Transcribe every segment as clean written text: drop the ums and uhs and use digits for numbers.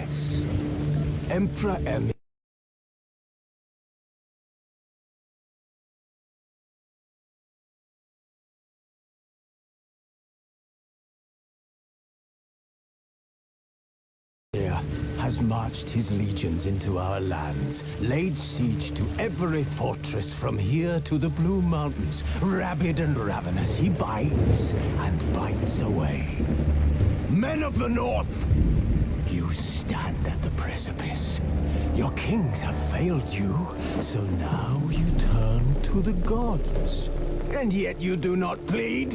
Yes. Emperor Emmy has marched his legions into our lands, laid siege to every fortress from here to the Blue Mountains. Rabid and ravenous, he bites and bites away. Men of the North, you stand at the precipice. Your kings have failed you, so now you turn to the gods. And yet you do not plead.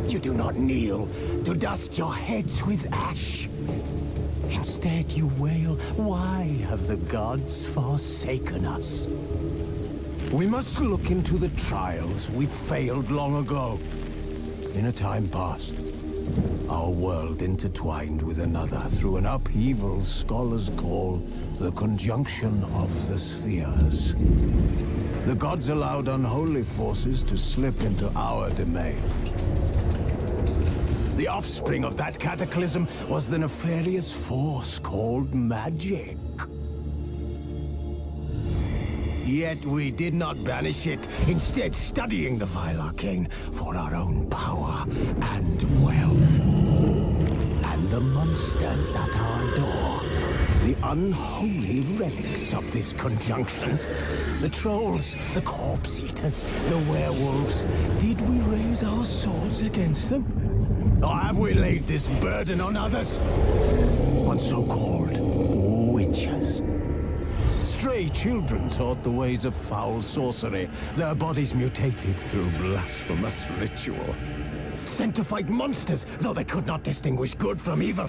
You do not kneel to dust your heads with ash. Instead you wail, why have the gods forsaken us? We must look into the trials we failed long ago. In a time past, our world intertwined with another through an upheaval scholars call the conjunction of the spheres. The gods allowed unholy forces to slip into our domain. The offspring of that cataclysm was the nefarious force called magic. Yet we did not banish it, instead studying the vile arcane for our own power and wealth. And the monsters at our door, the unholy relics of this conjunction. The trolls, the corpse eaters, the werewolves. Did we raise our swords against them? Or have we laid this burden on others? On so-called witches. Stray children taught the ways of foul sorcery, their bodies mutated through blasphemous ritual. Sent to fight monsters, though they could not distinguish good from evil.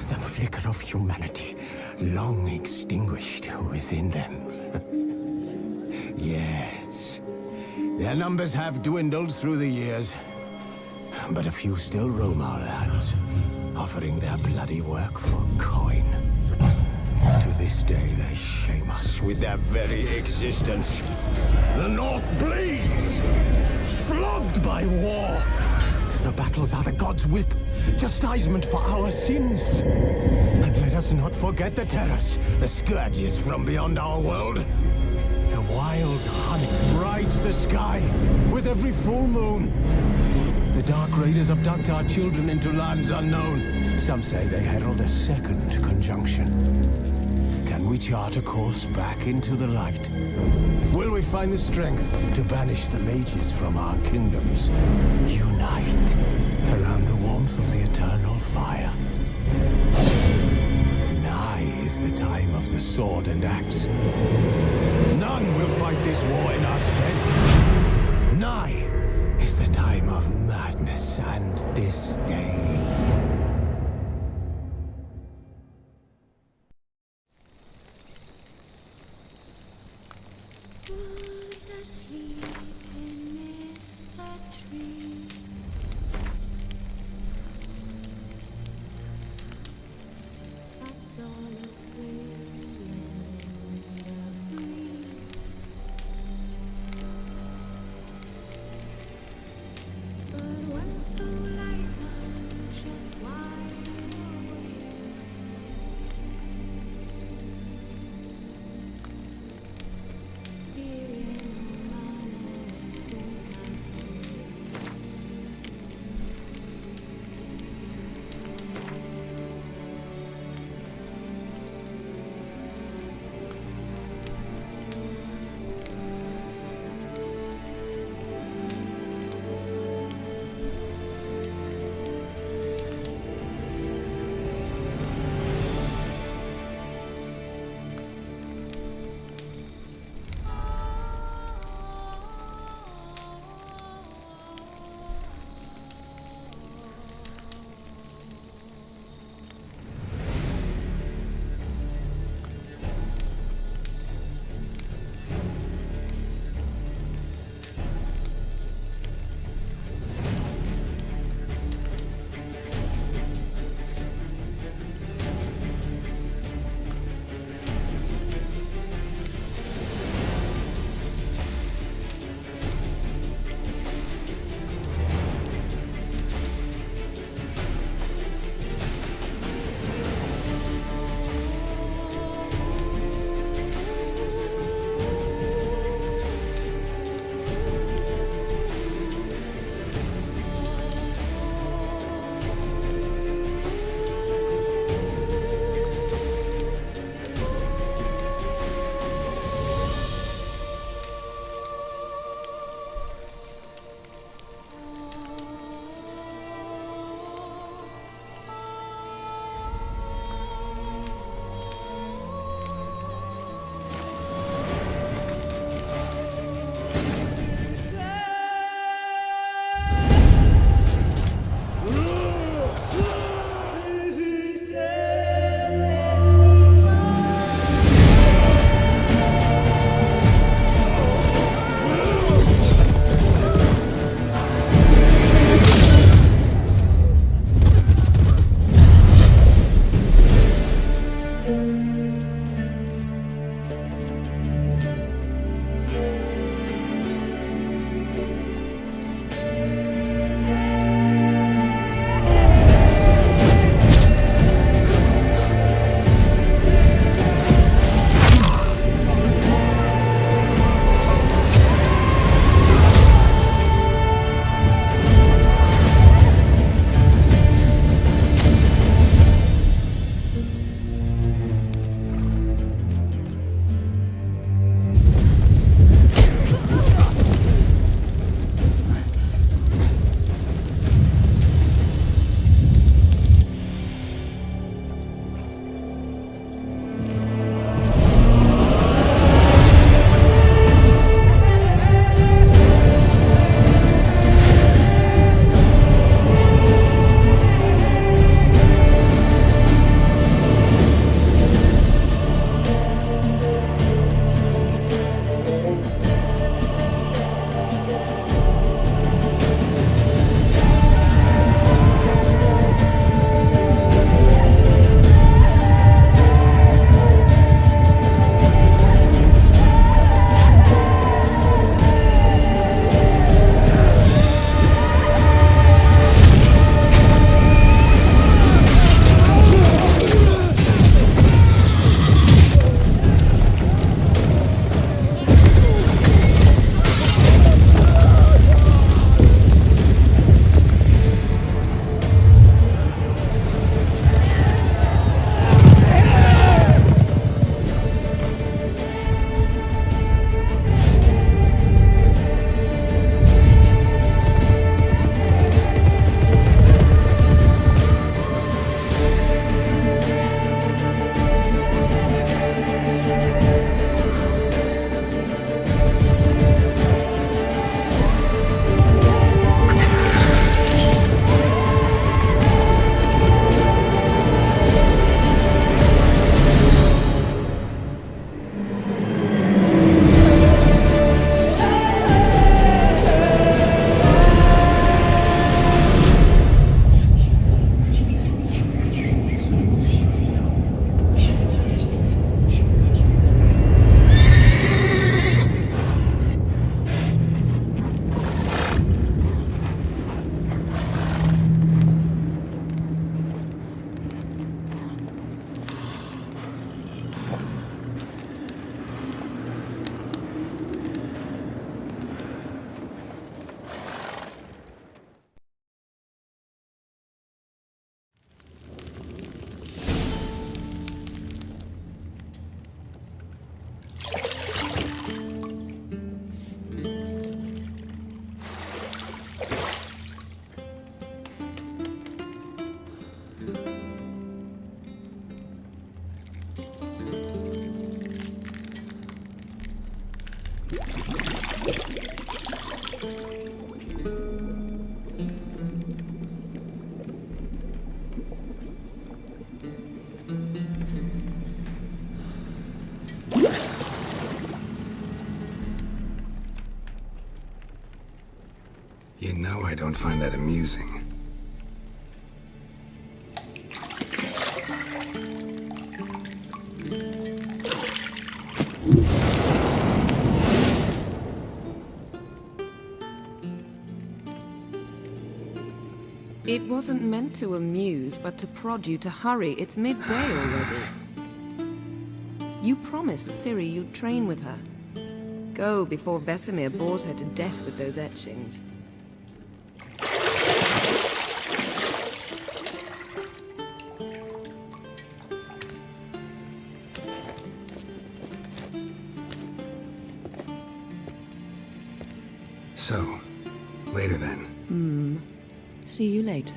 The flicker of humanity, long extinguished within them. Yes, their numbers have dwindled through the years. But a few still roam our lands, offering their bloody work for coin. To this day, they shame us with their very existence. The North bleeds, flogged by war. The battles are the gods' whip, chastisement for our sins. And let us not forget the terrors, the scourges from beyond our world. The wild hunt rides the sky with every full moon. The Dark Raiders abduct our children into lands unknown. Some say they herald a second conjunction. Can we chart a course back into the light? Will we find the strength to banish the mages from our kingdoms? Unite around the warmth of the eternal fire. Nigh is the time of the sword and axe. None will fight this war in our stead. Nigh is the time of madness and disdain. Who's asleep amidst the trees? That's all asleep in the breeze. But when so light just wide awake, fearing man who's not know I don't find that amusing. It wasn't meant to amuse, but to prod you to hurry. It's midday already. You promised Ciri you'd train with her. Go before Vesemir bores her to death with those etchings. So, later then. See you later.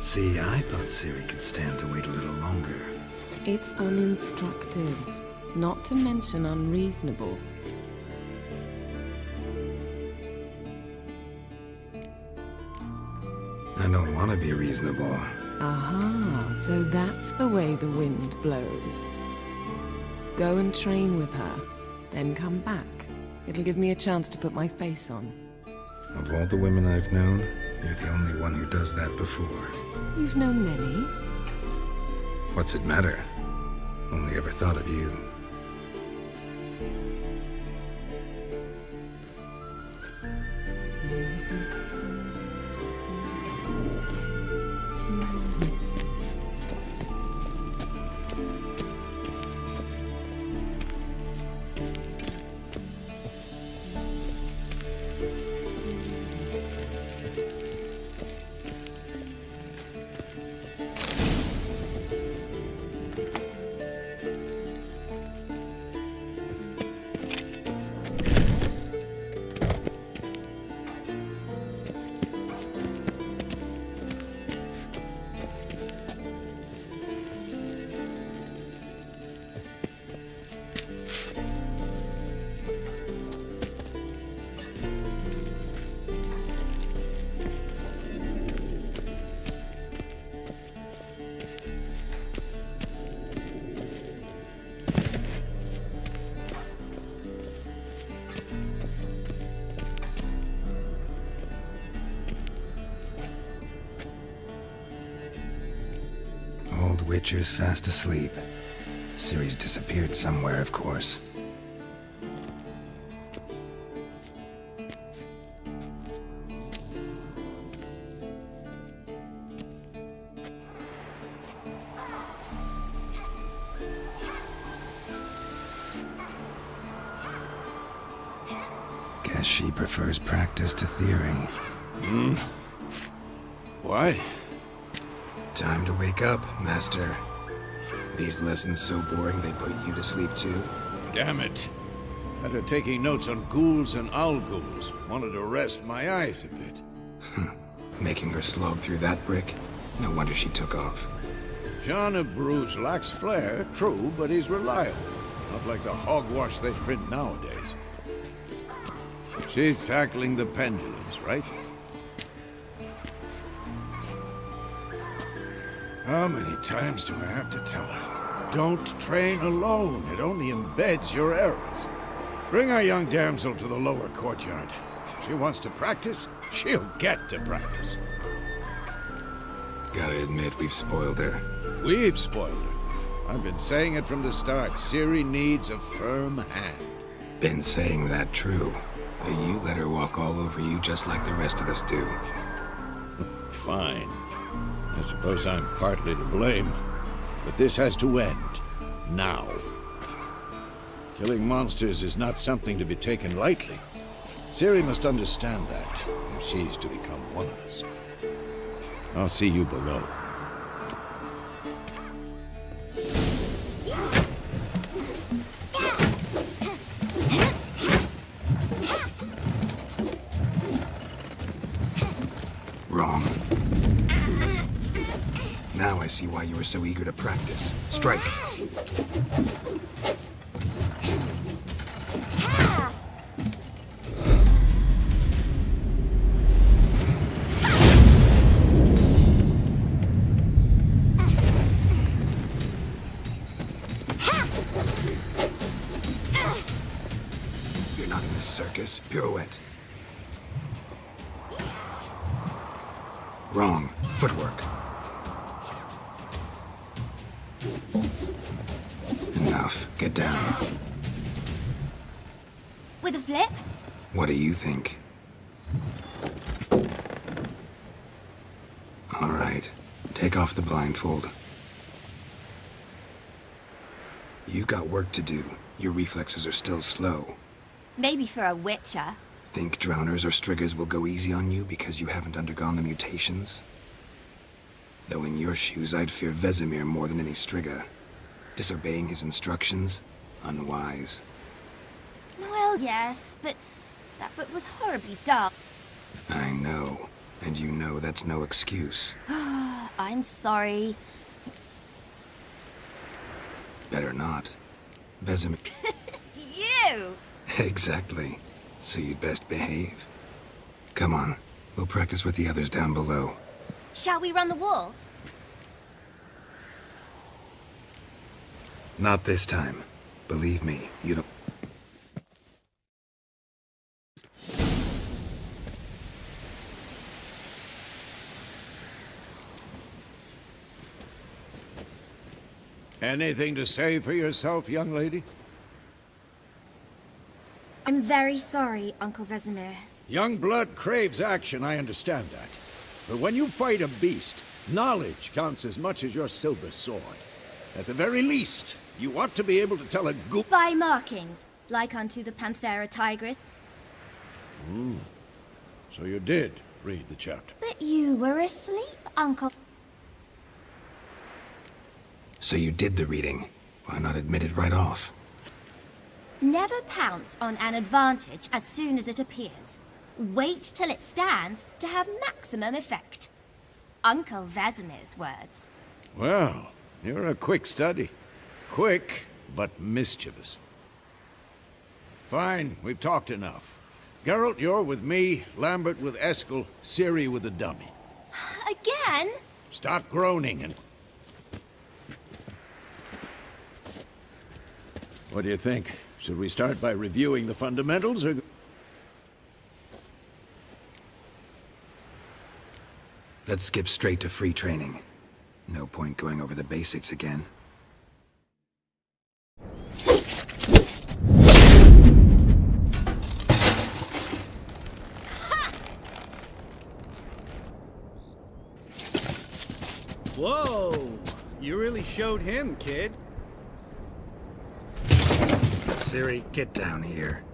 See, I thought Ciri could stand to wait a little longer. It's uninstructive, not to mention unreasonable. I don't want to be reasonable. Aha, so that's the way the wind blows. Go and train with her, then come back. It'll give me a chance to put my face on. Of all the women I've known, you're the only one who does that before. You've known many. What's it matter? Only ever thought of you. Old Witcher's fast asleep. Ciri's disappeared somewhere, of course. Guess she prefers practice to theory. What? Time to wake up, Master. These lessons so boring they put you to sleep too? Damn it. After taking notes on ghouls and owl ghouls, wanted to rest my eyes a bit. Making her slog through that brick? No wonder she took off. John of Bruges lacks flair, true, but he's reliable. Not like the hogwash they print nowadays. She's tackling the pendulums, right? How many times do I have to tell her? Don't train alone. It only embeds your errors. Bring our young damsel to the lower courtyard. She wants to practice, she'll get to practice. Gotta admit, we've spoiled her. We've spoiled her. I've been saying it from the start. Ciri needs a firm hand. Been saying that true. But you let her walk all over you just like the rest of us do. Fine. I suppose I'm partly to blame. But this has to end. Now. Killing monsters is not something to be taken lightly. Ciri must understand that, if she's to become one of us. I'll see you below. Wrong. Now I see why you were so eager to practice. Strike. You're not in a circus. Pirouette. Wrong. Footwork. Enough. Get down. With a flip? What do you think? All right. Take off the blindfold. You've got work to do. Your reflexes are still slow. Maybe for a witcher. Think drowners or striggers will go easy on you because you haven't undergone the mutations? Though in your shoes, I'd fear Vesemir more than any strigger. Disobeying his instructions? Unwise. Well, yes, but that book was horribly dull. I know. And you know that's no excuse. I'm sorry. Better not. Vesemir... You! Exactly. So you'd best behave. Come on. We'll practice with the others down below. Shall we run the walls? Not this time. Believe me, you don't... Anything to say for yourself, young lady? I'm very sorry, Uncle Vesemir. Young blood craves action, I understand that. But when you fight a beast, knowledge counts as much as your silver sword. At the very least, you ought to be able to tell a goop... By markings, like unto the Panthera tigris. So you did read the chapter. But you were asleep, Uncle. So you did the reading. Why not admit it right off? Never pounce on an advantage as soon as it appears. Wait till it stands to have maximum effect. Uncle Vesemir's words. Well, you're a quick study. Quick, but mischievous. Fine, we've talked enough. Geralt, you're with me, Lambert with Eskel, Ciri with the dummy. Again? Stop groaning and... What do you think? Should we start by reviewing the fundamentals, or... Let's skip straight to free training. No point going over the basics again. Whoa! You really showed him, kid. Ciri, get down here.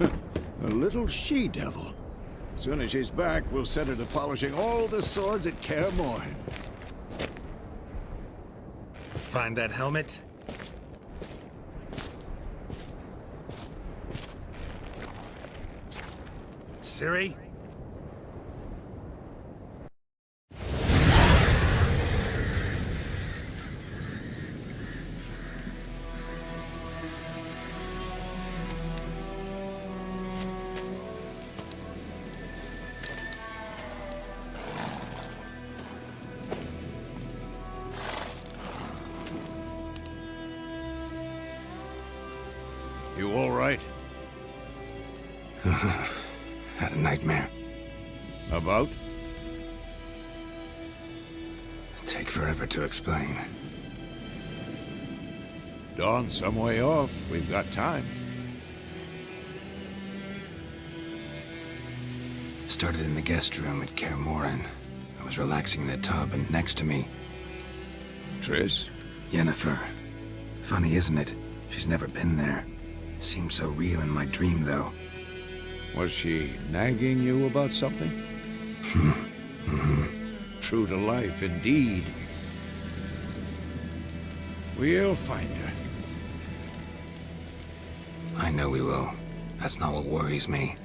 A little she-devil. As soon as she's back, we'll set her to polishing all the swords at Kaer Morhen. Find that helmet? Ciri? right? Had a nightmare. About? Take forever to explain. Dawn's some way off. We've got time. Started in the guest room at Kaer Morhen. I was relaxing in the tub, and next to me, Triss? Yennefer. Funny, isn't it? She's never been there. Seemed so real in my dream, though. Was she nagging you about something? True to life, indeed. We'll find her. I know we will. That's not what worries me.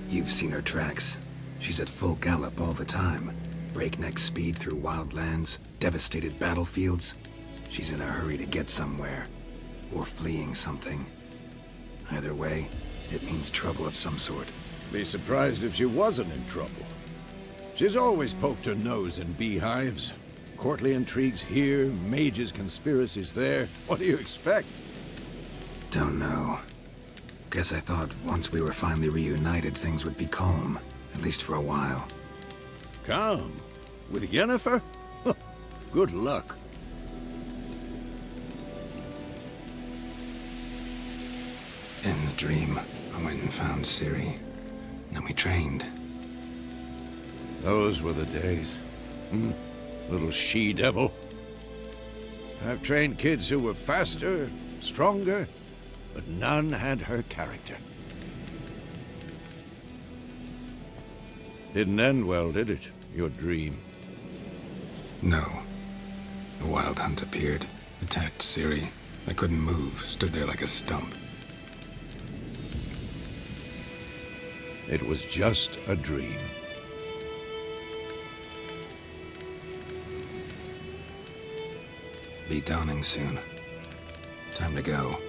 You've seen her tracks. She's at full gallop all the time. Breakneck speed through wild lands, devastated battlefields. She's in a hurry to get somewhere. Or fleeing something. Either way, it means trouble of some sort. Be surprised if she wasn't in trouble. She's always poked her nose in beehives. Courtly intrigues here, mages' conspiracies there. What do you expect? Don't know. Guess I thought once we were finally reunited, things would be calm. At least for a while. Calm? With Yennefer? Good luck. In the dream, I went and found Ciri. Then we trained. Those were the days. Little she-devil. I've trained kids who were faster, stronger, but none had her character. Didn't end well, did it? Your dream? No. The Wild Hunt appeared, attacked Ciri. I couldn't move, stood there like a stump. It was just a dream. Be dawning soon. Time to go.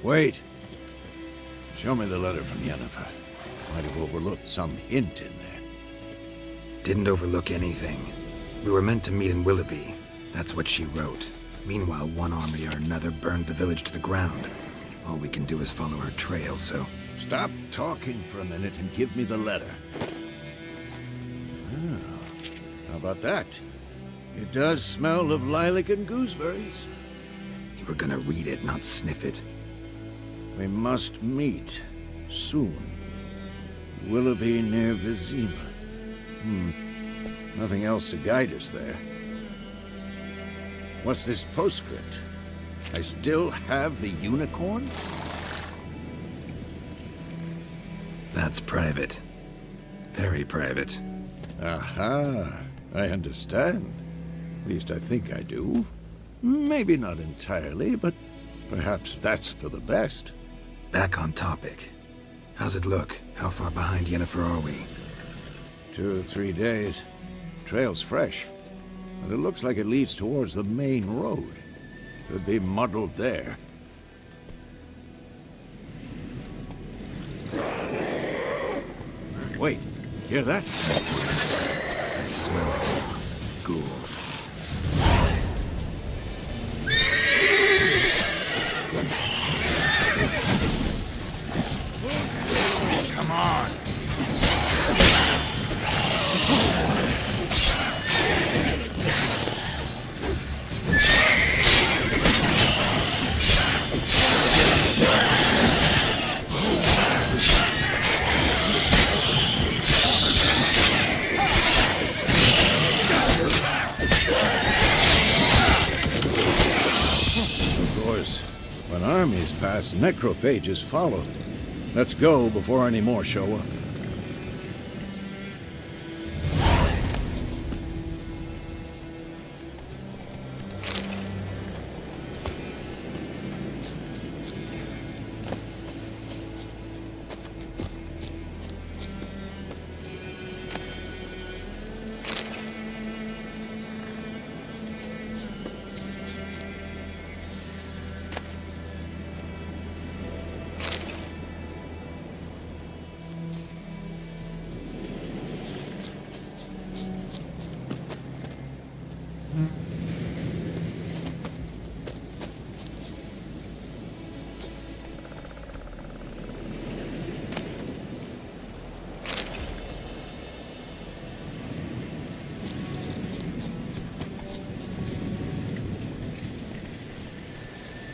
Wait. Show me the letter from Yennefer. Might have overlooked some hint in there. Didn't overlook anything. We were meant to meet in Willoughby. That's what she wrote. Meanwhile, one army or another burned the village to the ground. All we can do is follow her trail, so... Stop talking for a minute and give me the letter. How about that? It does smell of lilac and gooseberries. You were gonna read it, not sniff it. We must meet. Soon. Willoughby near Vizima. Nothing else to guide us there. What's this postscript? I still have the unicorn? That's private. Very private. Aha. I understand. At least I think I do. Maybe not entirely, but perhaps that's for the best. Back on topic. How's it look? How far behind Yennefer are we? 2 or 3 days. Trail's fresh, but it looks like it leads towards the main road. Could be muddled there. Wait, hear that? I smell it. Ghouls. Come on! When armies pass, necrophages follow. Let's go before any more show up.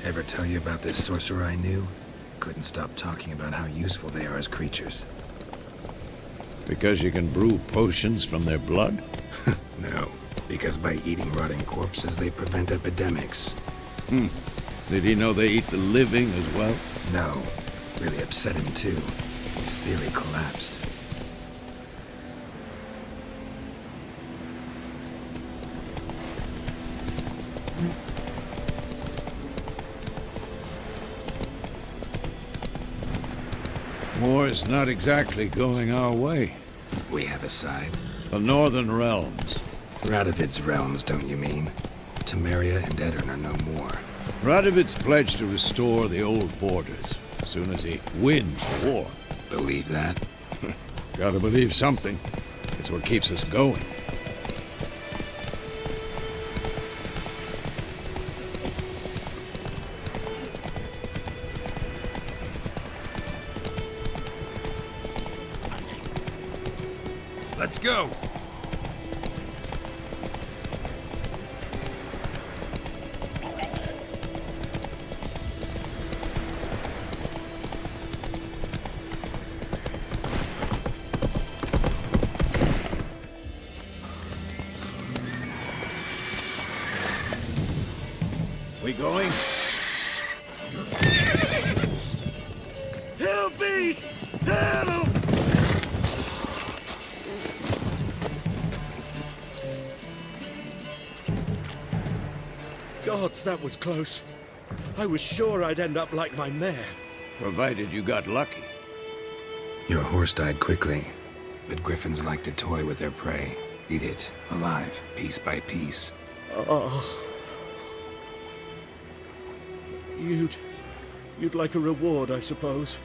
Ever tell you about this sorcerer I knew? Couldn't stop talking about how useful they are as creatures. Because you can brew potions from their blood? No, because by eating rotting corpses, they prevent epidemics. Did he know they eat the living as well? No, really upset him too. His theory collapsed. War's not exactly going our way. We have a side. The Northern Realms. Radovid's realms, don't you mean? Temeria and Edirn are no more. Radovid's pledged to restore the old borders as soon as he wins the war. Believe that? Gotta believe something. It's what keeps us going. Let's go! We going? Help me! Help! Gods, that was close. I was sure I'd end up like my mare. Provided you got lucky. Your horse died quickly, but griffins like to toy with their prey. Eat it, alive, piece by piece. You'd like a reward, I suppose.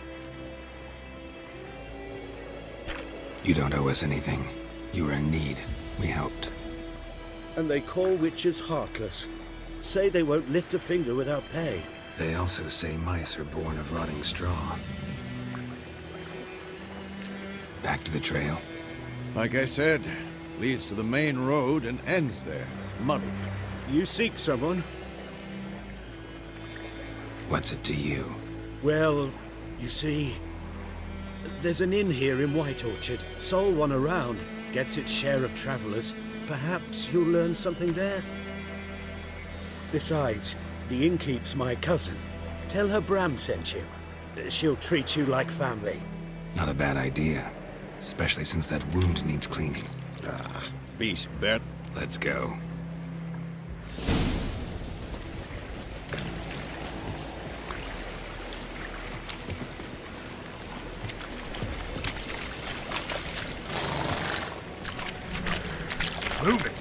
You don't owe us anything. You were in need. We helped. And they call witches heartless. Say they won't lift a finger without pay. They also say mice are born of rotting straw. Back to the trail. Like I said, leads to the main road and ends there. Muddled. You seek someone? What's it to you? Well, you see, there's an inn here in White Orchard. Sole one around. Gets its share of travelers. Perhaps you'll learn something there? Besides, the innkeep's my cousin. Tell her Bram sent you. She'll treat you like family. Not a bad idea. Especially since that wound needs cleaning. Beast, Bert. Let's go. Move it!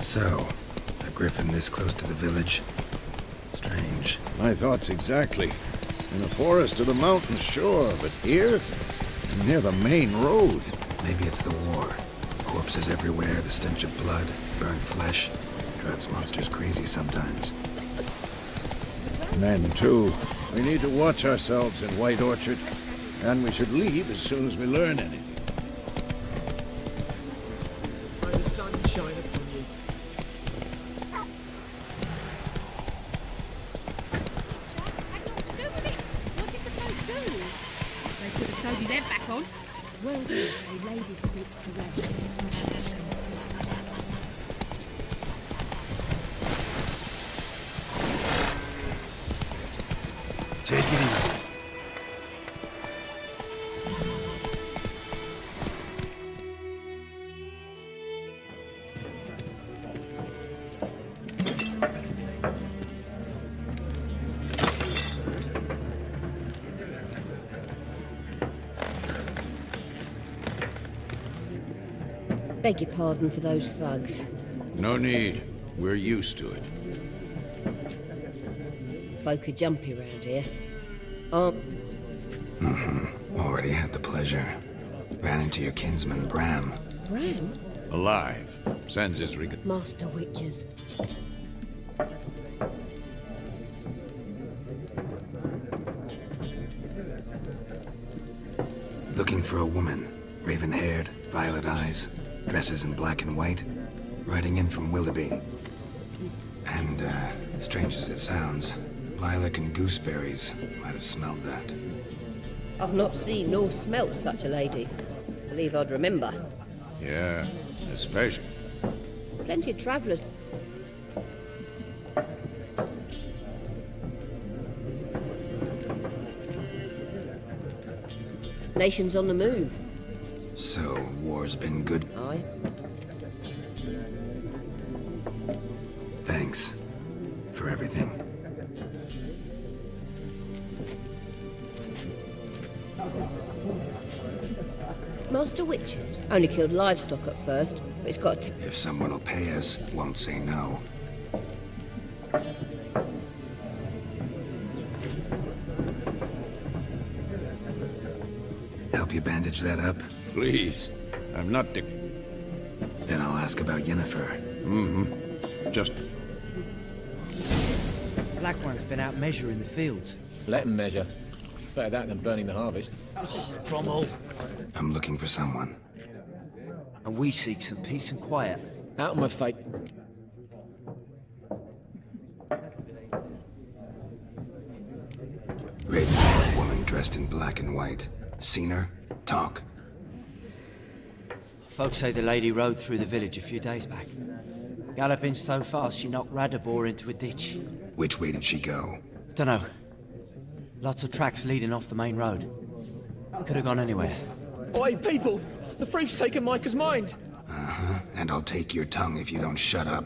So, a griffin this close to the village? Strange. My thoughts exactly. In the forest or the mountains, sure, but here? Near the main road. Maybe it's the war. Corpses everywhere, the stench of blood, burned flesh. Drives monsters crazy sometimes. Men, too. We need to watch ourselves in White Orchard. And we should leave as soon as we learn anything. May the sun shine upon you. Had naught to do with it. What did the folk do? They put a soldier's head back on. Well, yes, they laid his corpse to rest. Take it easy. Beg your pardon for those thugs. No need. We're used to it. Folk are jumpy round here. Already had the pleasure. Ran into your kinsman, Bram. Bram? Alive. Sends his Master Witches. Looking for a woman. Raven-haired, violet eyes, dresses in black and white. Riding in from Willoughby. And, strange as it sounds, lilac and gooseberries might have smelled that. I've not seen nor smelt such a lady. Believe I'd remember. Yeah, especially. Plenty of travellers. Nations on the move. So, war's been good. Aye. Thanks for everything. Master Witches only killed livestock at first, but it's got a If someone will pay us, won't say no. Help you bandage that up? Please. I'm not Then I'll ask about Yennefer. just... Black One's been out measuring the fields. Let them measure. Better that than burning the harvest. Drommel. I'm looking for someone. And we seek some peace and quiet. Out of my fate. Raven-haired woman dressed in black and white. Seen her? Talk. Folks say the lady rode through the village a few days back. Galloping so fast she knocked Radabor into a ditch. Which way did she go? Dunno. Lots of tracks leading off the main road. Could have gone anywhere. Oi, people! The freak's taken Micah's mind! Uh-huh. And I'll take your tongue if you don't shut up.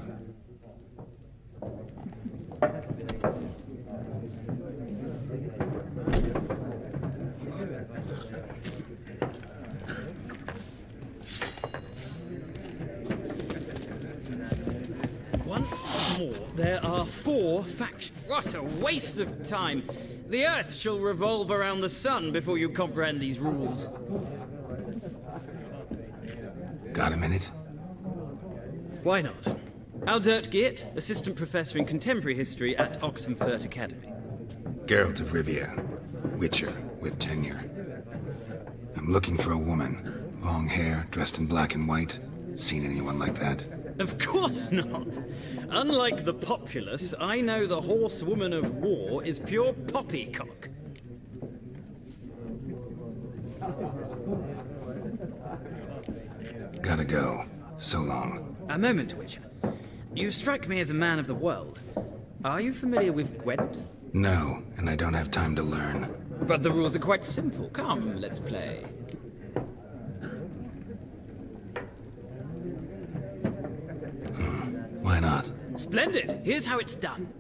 Once more, there are 4 factions. What a waste of time! The Earth shall revolve around the sun before you comprehend these rules. Got a minute? Why not? Aldert Geert, Assistant Professor in Contemporary History at Oxenfurt Academy. Geralt of Rivia. Witcher with tenure. I'm looking for a woman. Long hair, dressed in black and white. Seen anyone like that? Of course not! Unlike the populace, I know the horsewoman of war is pure poppycock. Gotta go. So long. A moment, Witcher. You strike me as a man of the world. Are you familiar with Gwent? No, and I don't have time to learn. But the rules are quite simple. Come, let's play. Why not? Splendid! Here's how it's done.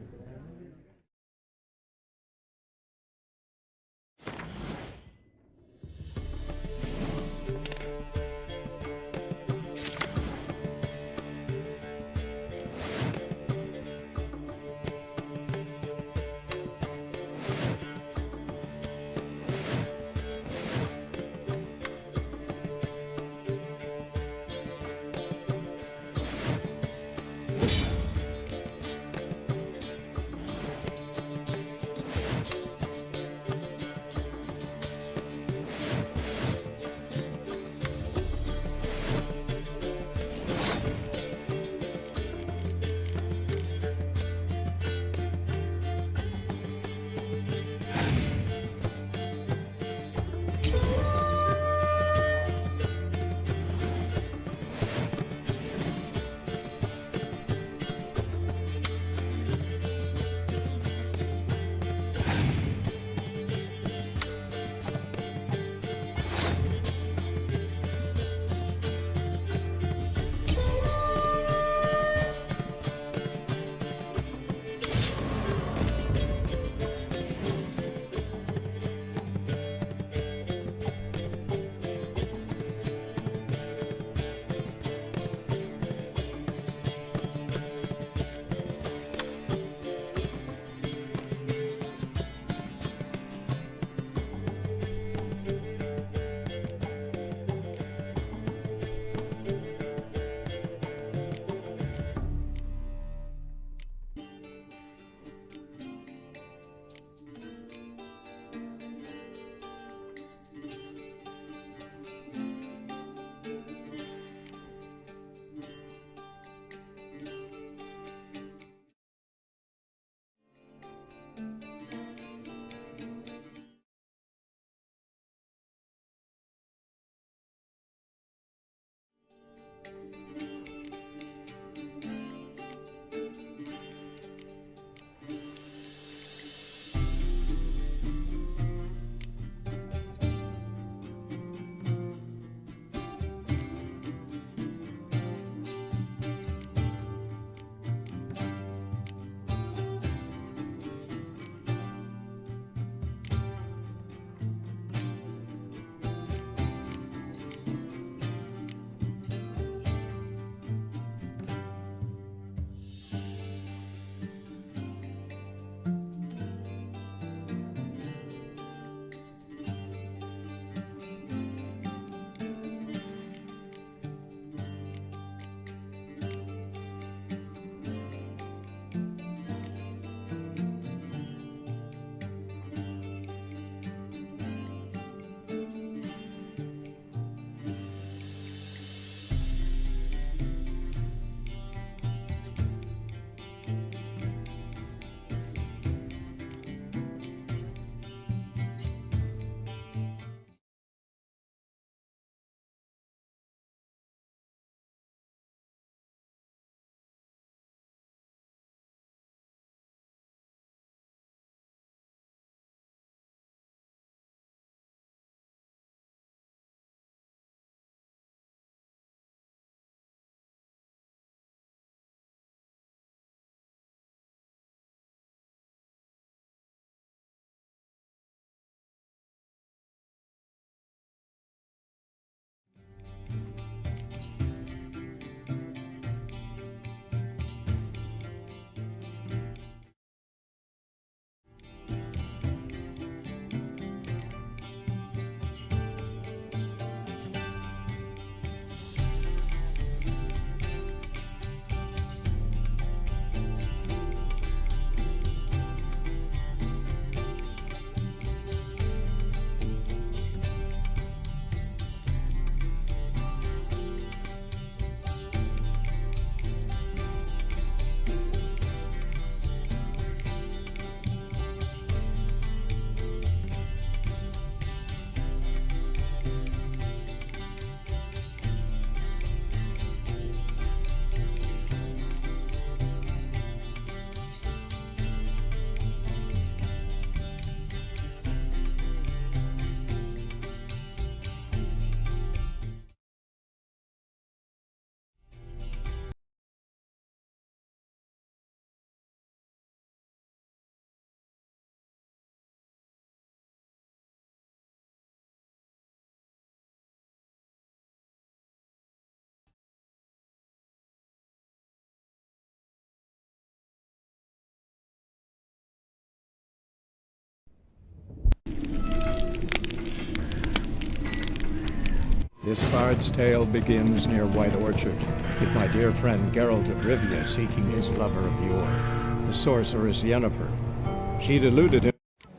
This bard's tale begins near White Orchard, with my dear friend Geralt of Rivia seeking his lover of yore, the sorceress Yennefer. She'd eluded him.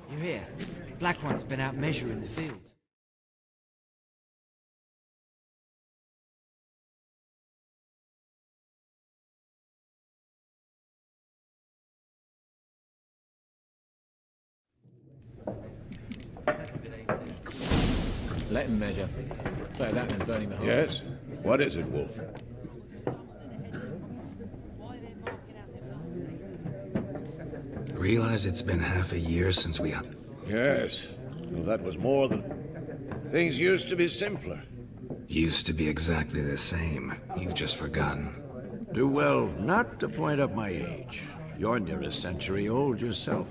You hear? Black One's been out measuring the field. Let him measure. Better that than burning the house. Yes? What is it, Wolf? Realize it's been half a year since we... Yes. Well, that was more than... Things used to be simpler. Used to be exactly the same. You've just forgotten. Do well not to point up my age. You're near a century old yourself.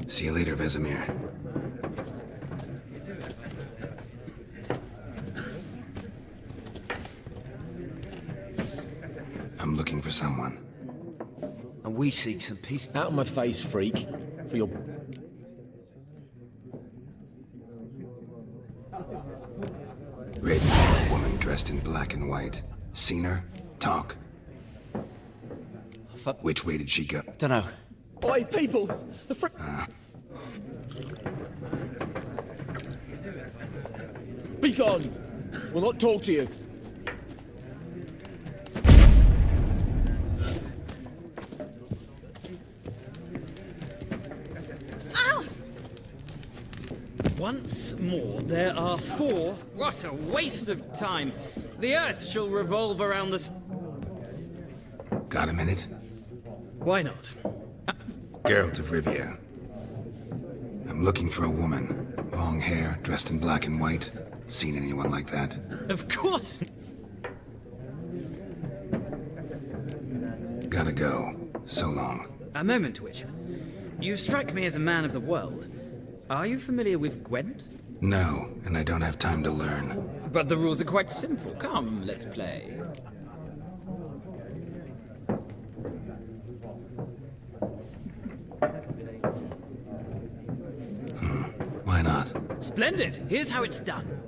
See you later, Vesemir. I'm looking for someone. And we seek some peace. Out of my face, freak. For your... Red-haired woman dressed in black and white. Seen her? Talk. Which way did she go? Dunno. Oi, people! The Be gone! We'll not talk to you. Once more, there are 4... What a waste of time! The Earth shall revolve around the... Got a minute? Why not? Geralt of Rivia. I'm looking for a woman. Long hair, dressed in black and white. Seen anyone like that? Of course! Gotta go. So long. A moment, Witcher. You strike me as a man of the world. Are you familiar with Gwent? No, and I don't have time to learn. But the rules are quite simple. Come, let's play. Why not? Splendid! Here's how it's done.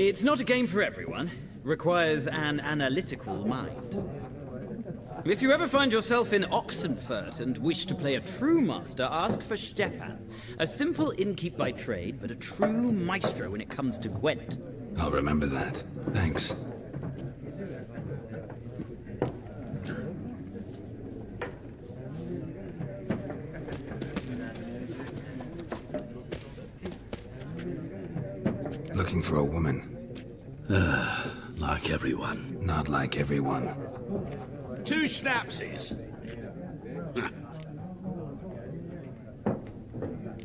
It's not a game for everyone. Requires an analytical mind. If you ever find yourself in Oxenfurt and wish to play a true master, ask for Stepan. A simple innkeep by trade, but a true maestro when it comes to Gwent. I'll remember that. Thanks. Looking for a woman. Like everyone. Not like everyone. 2 schnapsies.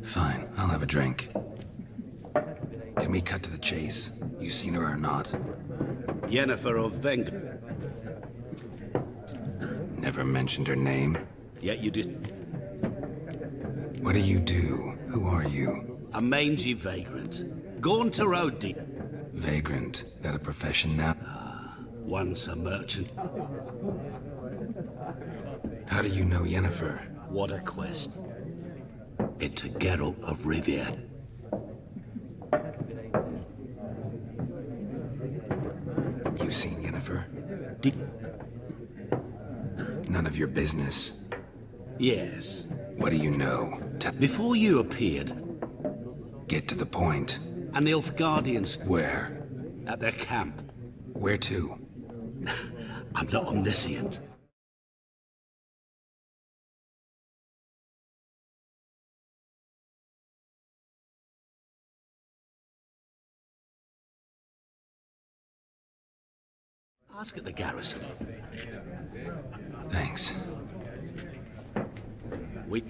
Fine, I'll have a drink. Can we cut to the chase? You seen her or not? Yennefer of Veng. Never mentioned her name? Yet you just... What do you do? Who are you? A mangy vagrant. Gone to Rodi. Vagrant. That a profession now? Once a merchant. How do you know Yennefer? What a quest. It's a Geralt of Rivia. You seen Yennefer? None of your business. Yes. What do you know? Before you appeared... Get to the point. An Nilfgaardians... Where? At their camp. Where to? I'm not omniscient. Ask at the garrison. Thanks. We...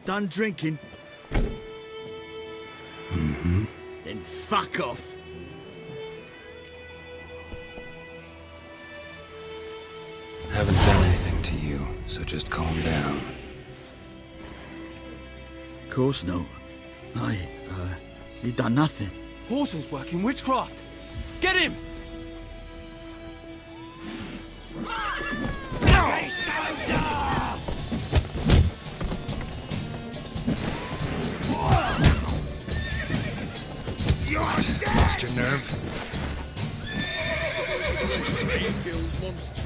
Done drinking? Mm-hmm. Then fuck off. Haven't done anything to you, so just calm down. Course no. You done nothing. Horson's working witchcraft. Get him! What? Lost your nerve? Kills monsters.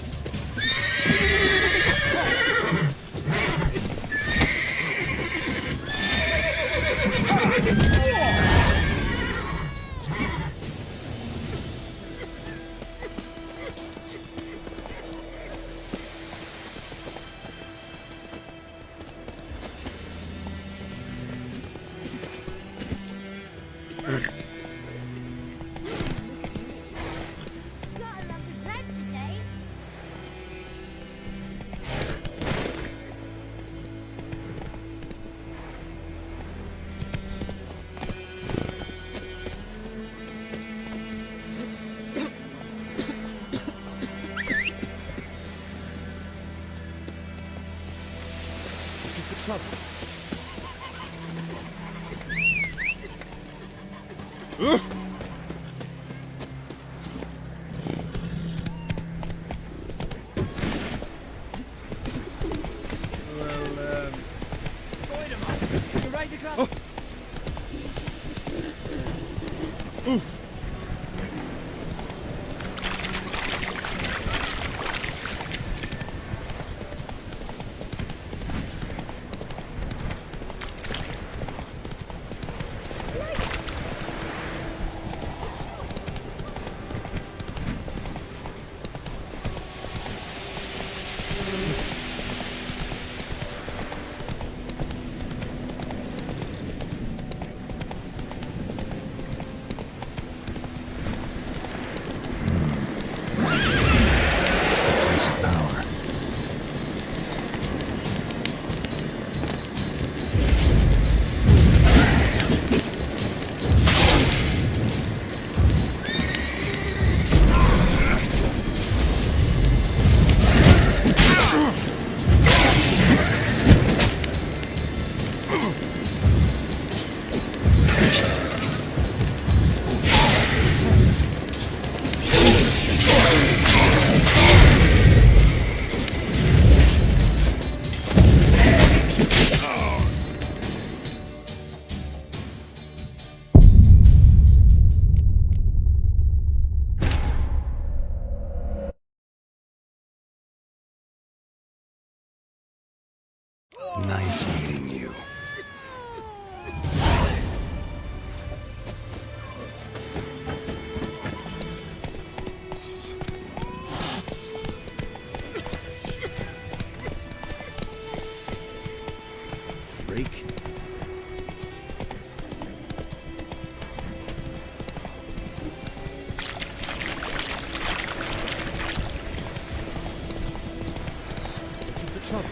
Trouble. Nice meeting you. Freak. Looking for trouble.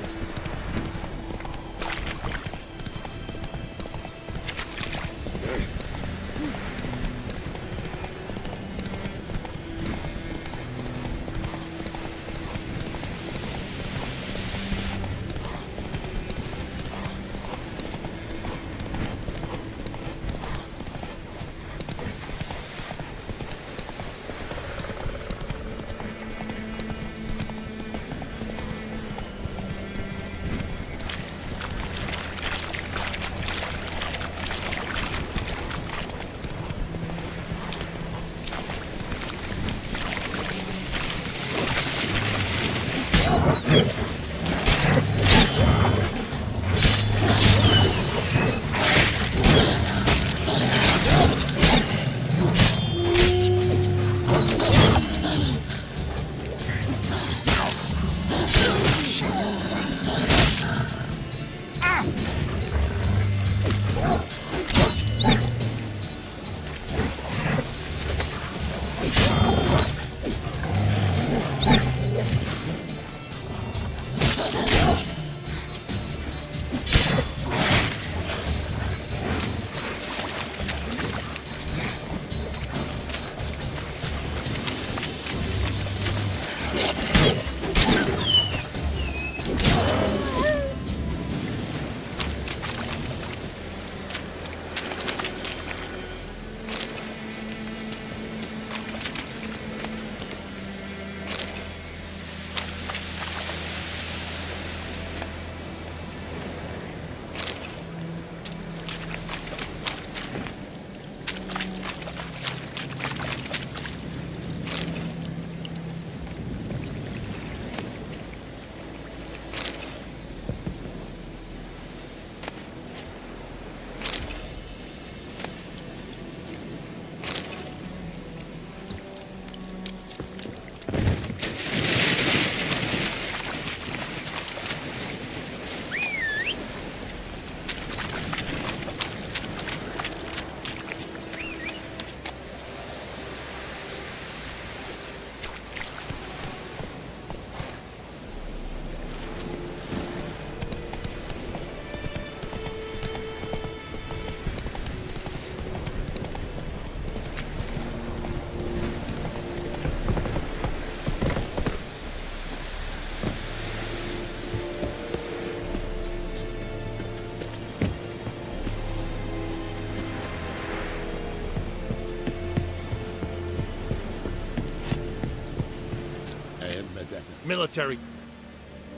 Military.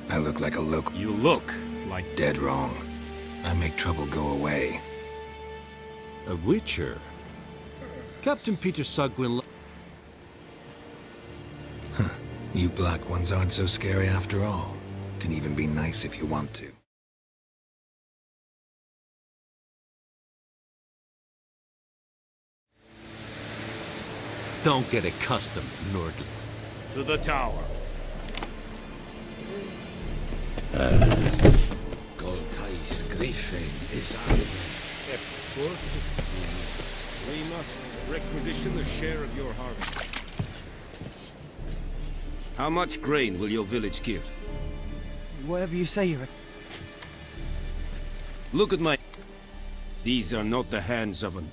I look like a local. You look like... Dead wrong. I make trouble go away. A witcher? Captain Peter Sugwin... Huh. You black ones aren't so scary after all. Can even be nice if you want to. Don't get accustomed, Nordli. To the tower. Goltais Griffin is We must requisition the share of your harvest. How much grain will your village give? Whatever you say, Your... Look at my... These are not the hands of an...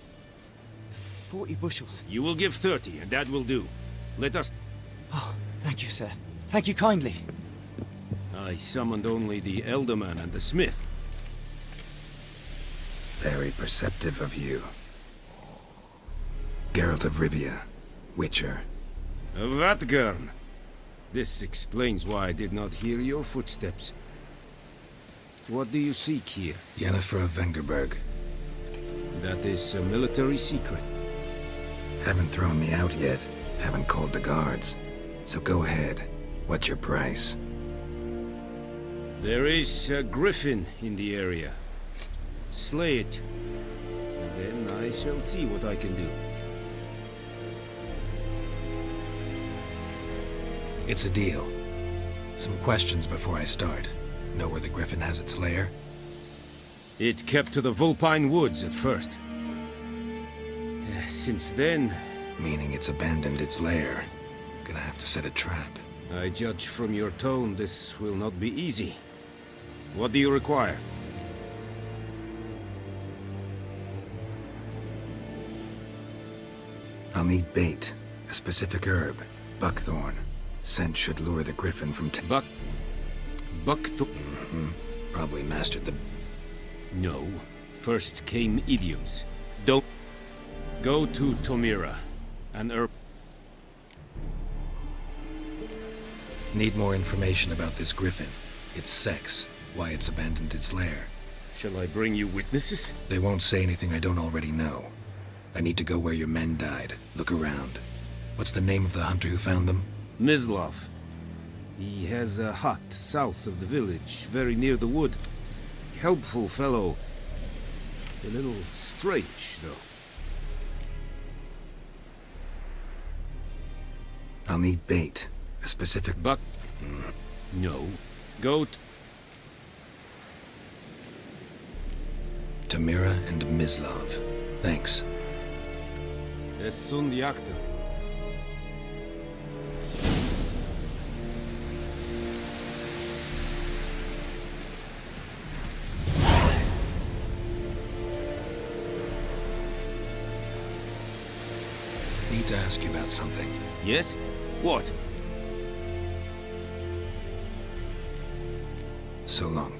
40 bushels. You will give 30, and that will do. Let us... Oh, thank you, sir. Thank you kindly. I summoned only the Elderman and the Smith. Very perceptive of you. Geralt of Rivia, Witcher. Vatgern. This explains why I did not hear your footsteps. What do you seek here? Yennefer of Vengerberg. That is a military secret. Haven't thrown me out yet. Haven't called the guards. So go ahead. What's your price? There is a griffin in the area. Slay it, and then I shall see what I can do. It's a deal. Some questions before I start. Know where the griffin has its lair? It kept to the Vulpine Woods at first. Since then... Meaning it's abandoned its lair. Gonna have to set a trap. I judge from your tone this will not be easy. What do you require? I'll need bait. A specific herb. Buckthorn. Scent should lure the griffin from Buckthorn? Probably mastered the... No. First came idioms. Don't... Go to Tomira. An herb... Need more information about this griffin. Its sex. Why it's abandoned its lair. Shall I bring you witnesses? They won't say anything I don't already know. I need to go where your men died. Look around. What's the name of the hunter who found them? Mislav. He has a hut south of the village, very near the wood. Helpful fellow. A little strange, though. I'll need bait. A specific buck... No. Goat. Tamira and Mislav. Thanks. Es sunt jakten. Need to ask you about something. Yes? What? So long.